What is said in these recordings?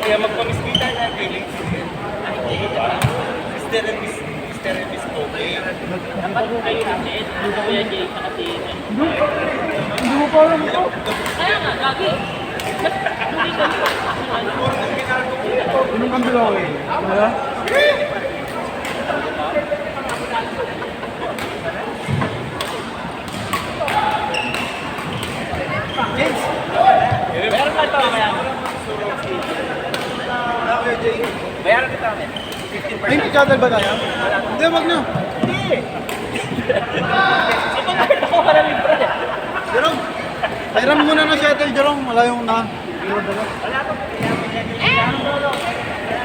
Kaya magpamiskita na, feeling siya. Mr. and Miss Kobe. Dapat kayo natin. Kuya Jay, saka si... Hindi mo pa alam ito. Kaya nga, lagi. Anong kambila ko eh? Wala? Meron ka ito mamaya. Bayaran kita namin. Ay, may channel ba tayo? Hindi, wag na. Ito na ito ko para libre. Jerome, hiram muna na shuttle, Jerome. Wala yung na.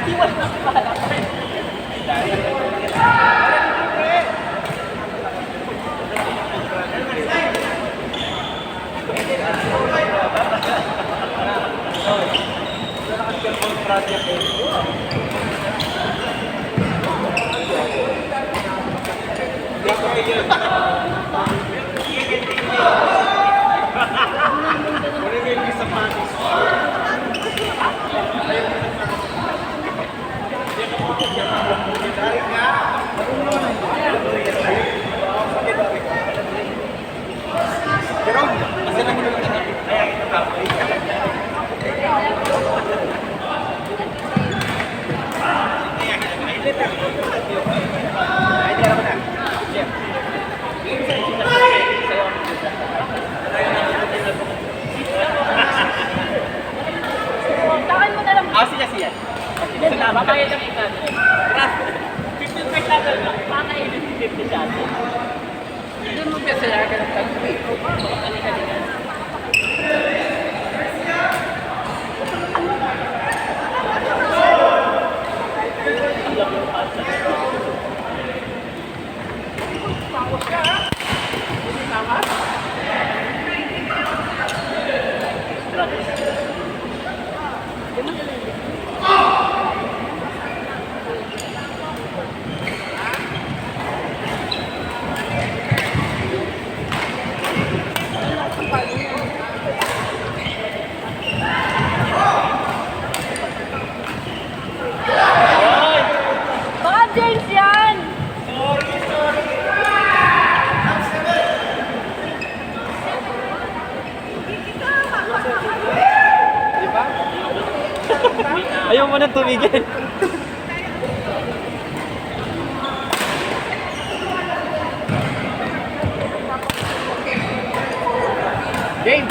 Iwas na si Bahala. Takan mo na lang. Siya. Babayad ang ikan. 15 pesos lang. Pakainin si 50 siya. Doon mo ba saya ka ng tagpi? Halika. Baka James yan! Ayaw mo na tumigil. James!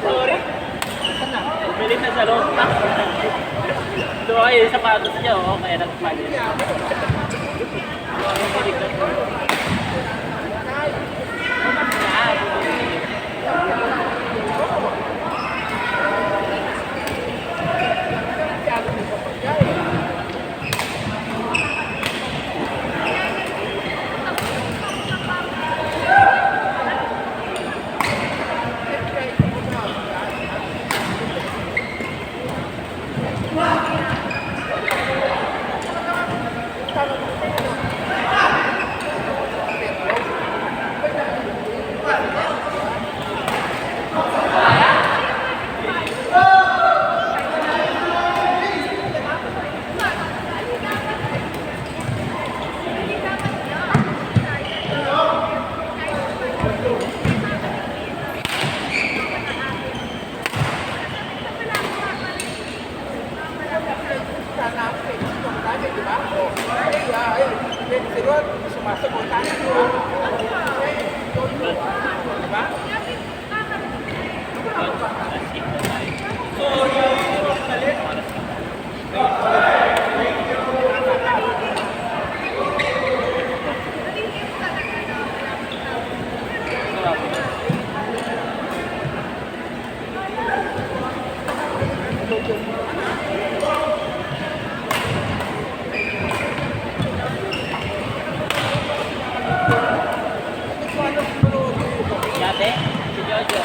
Sorry. Bumili na sa loob. Doon kayo yung sapatos niya, oh. Kaya nagpali. Yate, si Jojo.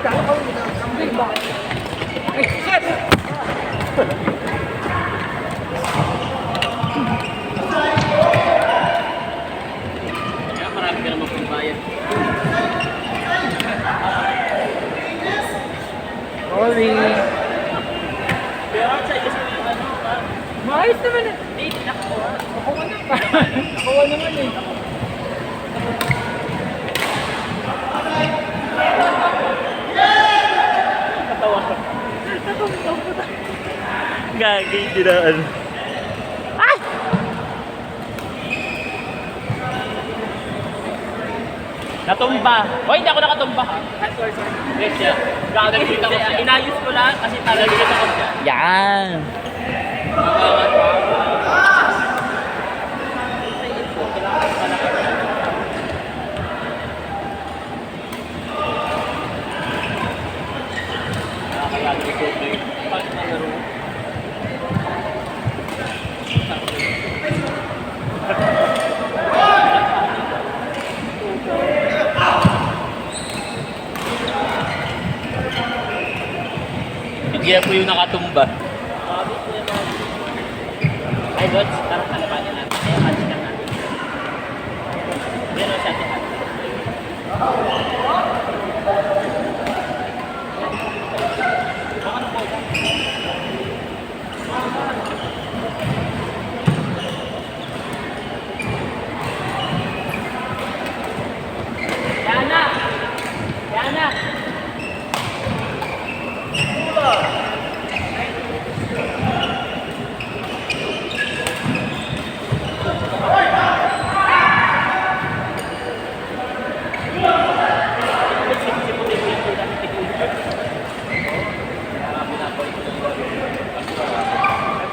Ay, shit! Kaya marami ka naman kung bayan. Sorry. Pero sa iyo sa ano ka? Maayos naman eh. Hindi nakuha. Nakuha na. Nakuha naman eh. Natawa ko. Gagi, dinaan. Ay! Natumba. Hoy, hindi ako nakatumba. Sorry. Yes, yeah. Nakikita ko siya. Inayos ko lang kasi talagang ako siya. Yan. Bigyan ko yung nakatumba. Ay, Lods, tara kalabanin natin. Kaya match ka natin. Yan o, sa atin. Yana! Yana!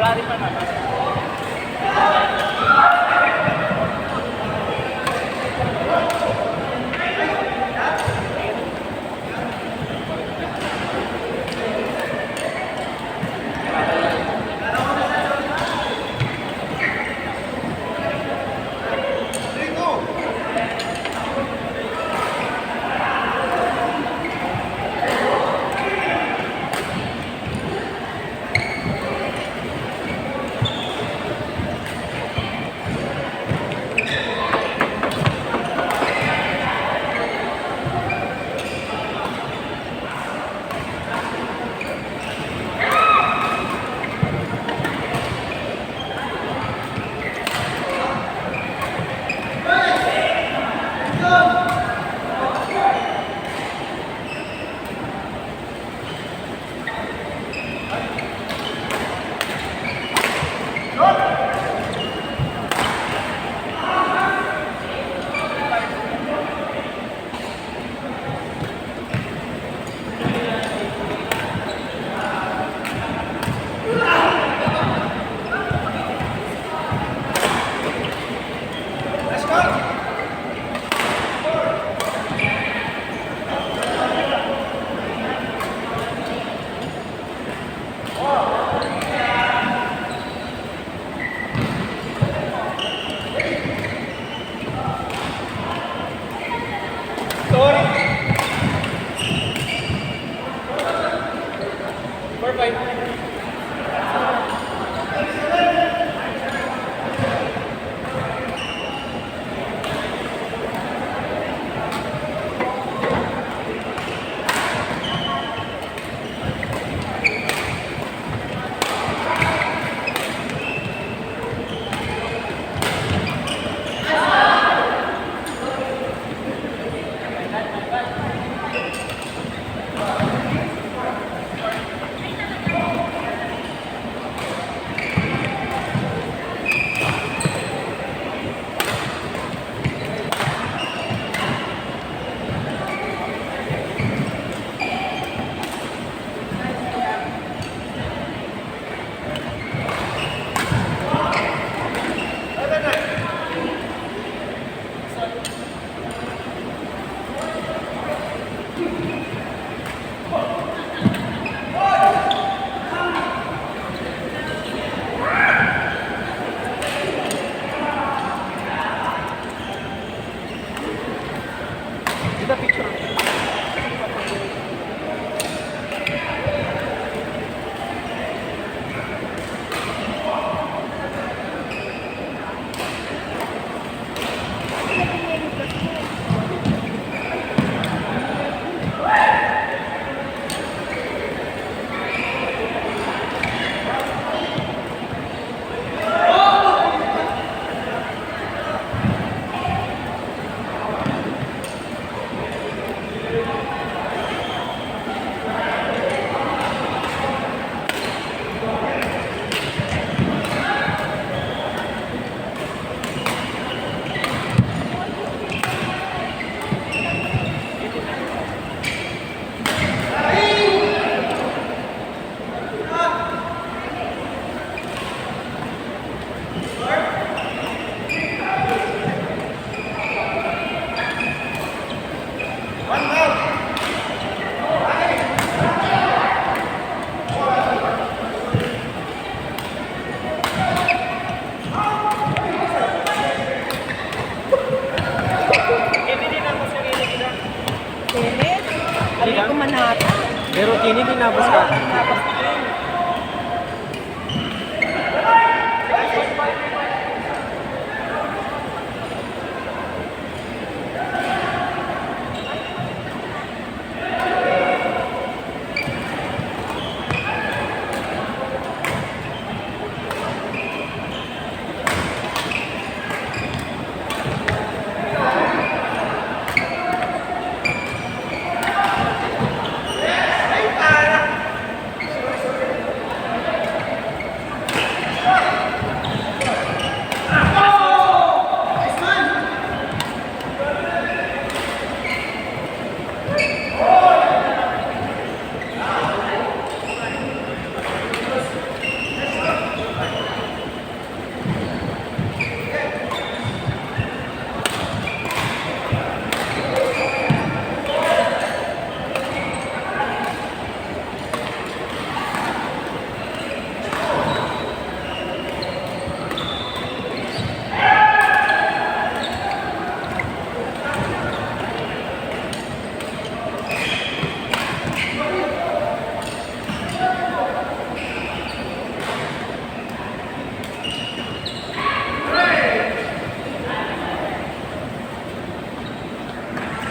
Nagari pa naman. Kini, tinapos ka. Tapos